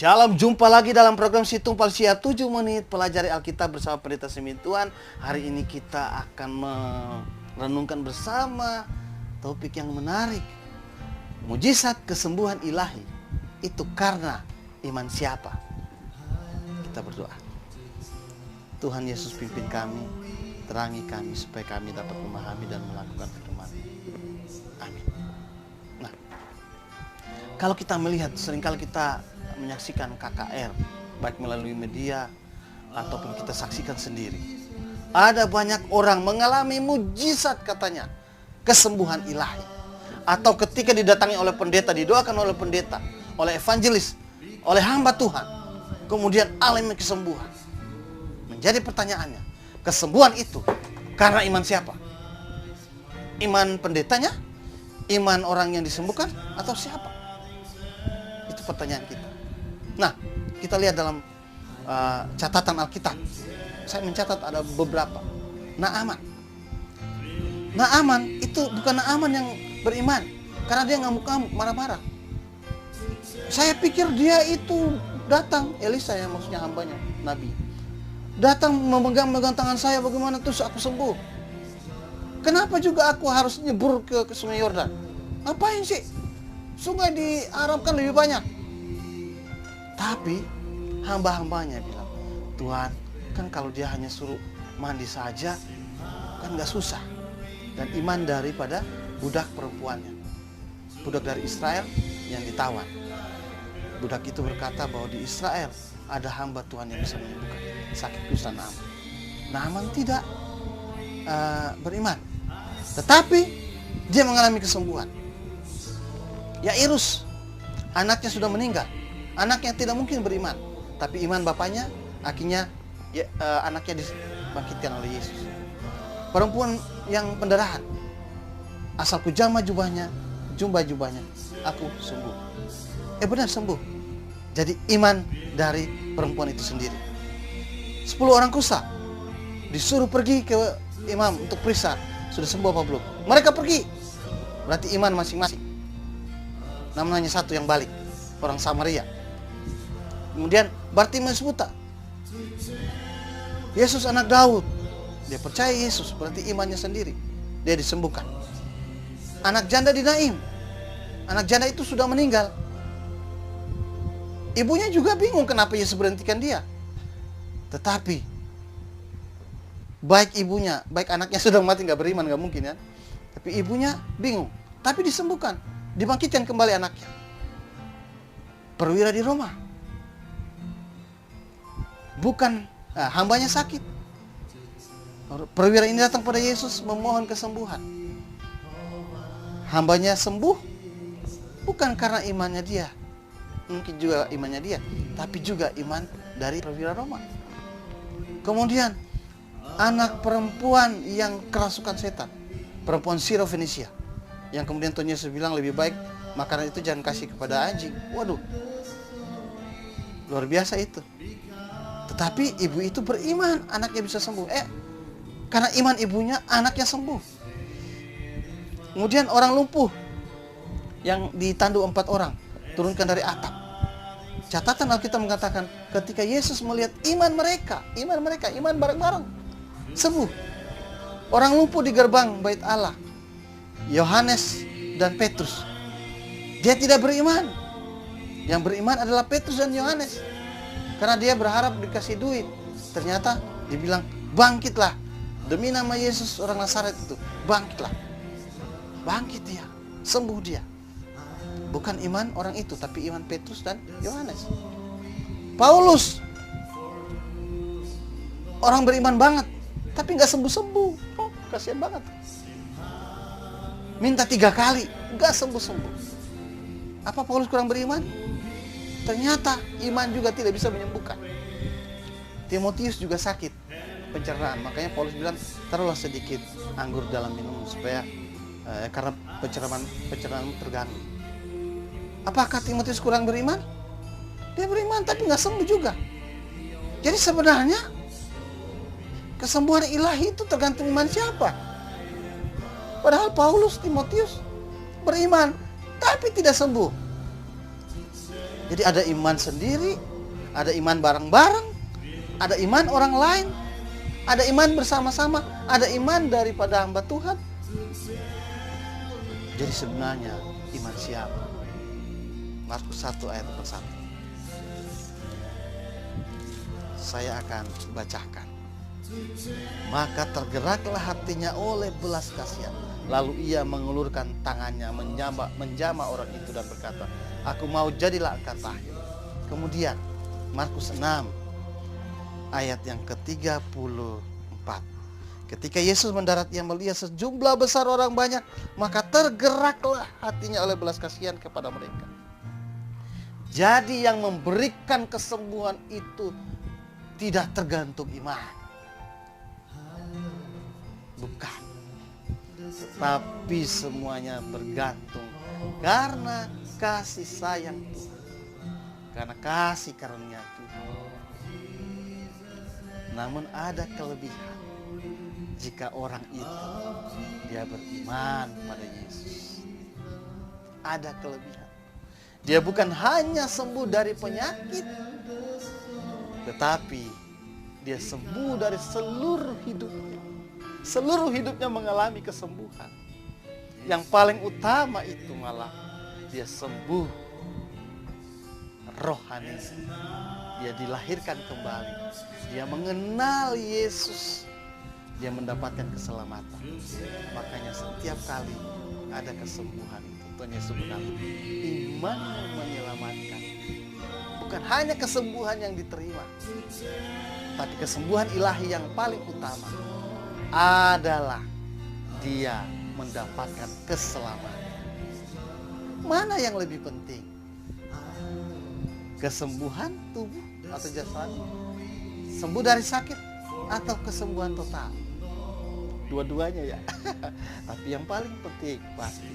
Shalom, jumpa lagi dalam program Situng Palsia 7 menit pelajari Alkitab bersama Pendeta Semintuan. Hari ini kita akan merenungkan bersama topik yang menarik. Mujizat kesembuhan ilahi itu karena iman siapa? Kita berdoa. Tuhan Yesus pimpin kami, terangi kami supaya kami dapat memahami dan melakukan firman. Amin. Nah, kalau kita melihat, seringkali kita menyaksikan KKR baik melalui media ataupun kita saksikan sendiri. Ada banyak orang mengalami mujizat katanya, kesembuhan ilahi. Atau ketika didatangi oleh pendeta, didoakan oleh pendeta, oleh evangelis, oleh hamba Tuhan, kemudian alami kesembuhan. Menjadi pertanyaannya, kesembuhan itu karena iman siapa? Iman pendetanya? Iman orang yang disembuhkan? Atau siapa? Itu pertanyaan kita. Nah, kita lihat dalam catatan Alkitab. Saya mencatat ada beberapa. Naaman itu bukan Naaman yang beriman, karena dia ngamuk-ngamuk, marah-marah. Saya pikir dia itu datang, Elisa yang maksudnya hambanya, Nabi. Datang memegang tangan saya, bagaimana terus aku sembuh. Kenapa juga aku harus nyebur ke sungai Yordan? Ngapain sih? Sungai di Arab kan lebih banyak. Tapi hamba-hambanya bilang, Tuhan, kan kalau dia hanya suruh mandi saja, kan gak susah. Dan iman daripada budak perempuannya, budak dari Israel yang ditawan. Budak itu berkata bahwa di Israel ada hamba Tuhan yang bisa menyembuhkan sakit kusta Naaman. Naaman tidak beriman, tetapi dia mengalami kesembuhan. Yairus, anaknya sudah meninggal. Anaknya tidak mungkin beriman, tapi iman bapaknya akhirnya anaknya dibangkitkan oleh Yesus. Perempuan yang pendarahan, asalku jamah jubahnya, aku sembuh. Benar sembuh. Jadi iman dari perempuan itu sendiri. 10 orang kusta disuruh pergi ke imam untuk periksa sudah sembuh apa belum. Mereka pergi, berarti iman masing-masing. Namun hanya satu yang balik, orang Samaria. Kemudian Bartimeus buta. Yesus anak Daud. Dia percaya Yesus, berarti imannya sendiri. Dia disembuhkan. Anak janda di Naim. Anak janda itu sudah meninggal. Ibunya juga bingung kenapa Yesus berhentikan dia. Tetapi baik ibunya, baik anaknya sudah mati, gak beriman, gak mungkin ya. Tapi ibunya bingung. Tapi disembuhkan. Dibangkitkan kembali anaknya. Perwira di Roma. Bukan hambanya sakit. Perwira ini datang pada Yesus memohon kesembuhan. Hambanya sembuh bukan karena imannya dia, mungkin juga imannya dia, tapi juga iman dari perwira Roma. Kemudian anak perempuan yang kerasukan setan, perempuan Sirofenisia, yang kemudian Tuhan Yesus bilang lebih baik makanan itu jangan kasih kepada anjing. Waduh, luar biasa itu. Tetapi ibu itu beriman anaknya bisa sembuh. Karena iman ibunya anaknya sembuh. Kemudian orang lumpuh yang ditandu 4 orang turunkan dari atap. Catatan Alkitab mengatakan ketika Yesus melihat iman mereka, iman bareng-bareng, sembuh. Orang lumpuh di gerbang bait Allah, Yohanes dan Petrus. Dia tidak beriman. Yang beriman adalah Petrus dan Yohanes. Karena dia berharap dikasih duit. Ternyata dibilang, bangkitlah. Demi nama Yesus orang Nazaret itu, bangkitlah. Bangkit dia, sembuh dia. Bukan iman orang itu, tapi iman Petrus dan Yohanes. Paulus, orang beriman banget, tapi gak sembuh-sembuh. Oh, kasihan banget. Minta 3 kali, gak sembuh-sembuh. Apa Paulus kurang beriman? Ternyata iman juga tidak bisa menyembuhkan. Timotius juga sakit pencernaan. Makanya Paulus bilang, taruhlah sedikit anggur dalam minum supaya karena pencernaan terganggu. Apakah Timotius kurang beriman? Dia beriman tapi gak sembuh juga. Jadi sebenarnya kesembuhan ilahi itu tergantung iman siapa. Padahal Paulus, Timotius beriman tapi tidak sembuh. Jadi ada iman sendiri, ada iman bareng-bareng, ada iman orang lain, ada iman bersama-sama, ada iman daripada hamba Tuhan. Jadi sebenarnya iman siapa? Markus 1 ayat 41. Saya akan bacakan. Maka tergeraklah hatinya oleh belas kasihan. Lalu ia mengulurkan tangannya menjamah orang itu dan berkata, aku mau jadilah engkau tahir. Kemudian Markus 6 ayat yang ke-34. Ketika Yesus mendarat, ia melihat sejumlah besar orang banyak, maka tergeraklah hatinya oleh belas kasihan kepada mereka. Jadi yang memberikan kesembuhan itu tidak tergantung iman. Bukan. Tetapi semuanya bergantung karena kasih sayang Tuhan. Karena kasih karunia Tuhan. Namun ada kelebihan jika orang itu dia beriman pada Yesus. Ada kelebihan. Dia bukan hanya sembuh dari penyakit, tetapi dia sembuh dari seluruh hidupnya. Seluruh hidupnya mengalami kesembuhan. Yang paling utama itu malah dia sembuh rohani. Dia dilahirkan kembali. Dia mengenal Yesus. Dia mendapatkan keselamatan. Makanya setiap kali ada kesembuhan itu, Tuhan Yesus berkata, iman menyelamatkan. Bukan hanya kesembuhan yang diterima, tapi kesembuhan ilahi yang paling utama adalah dia mendapatkan keselamatan. Mana yang lebih penting? Kesembuhan tubuh atau jasad? Sembuh dari sakit atau kesembuhan total? Dua-duanya ya. Tapi yang paling penting pasti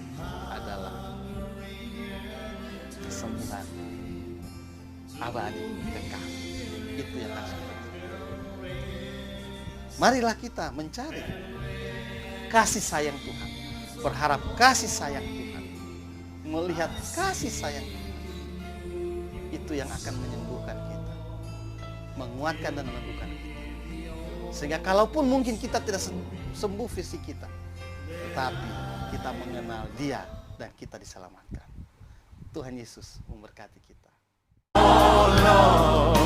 adalah kesembuhan abadi kekal. Itu yang harus kita. Marilah kita mencari kasih sayang Tuhan, berharap kasih sayang Tuhan, melihat kasih sayang Tuhan. Itu yang akan menyembuhkan kita, menguatkan dan meneguhkan kita. Sehingga kalaupun mungkin kita tidak sembuh fisik kita, tetapi kita mengenal Dia dan kita diselamatkan. Tuhan Yesus memberkati kita. Oh, no.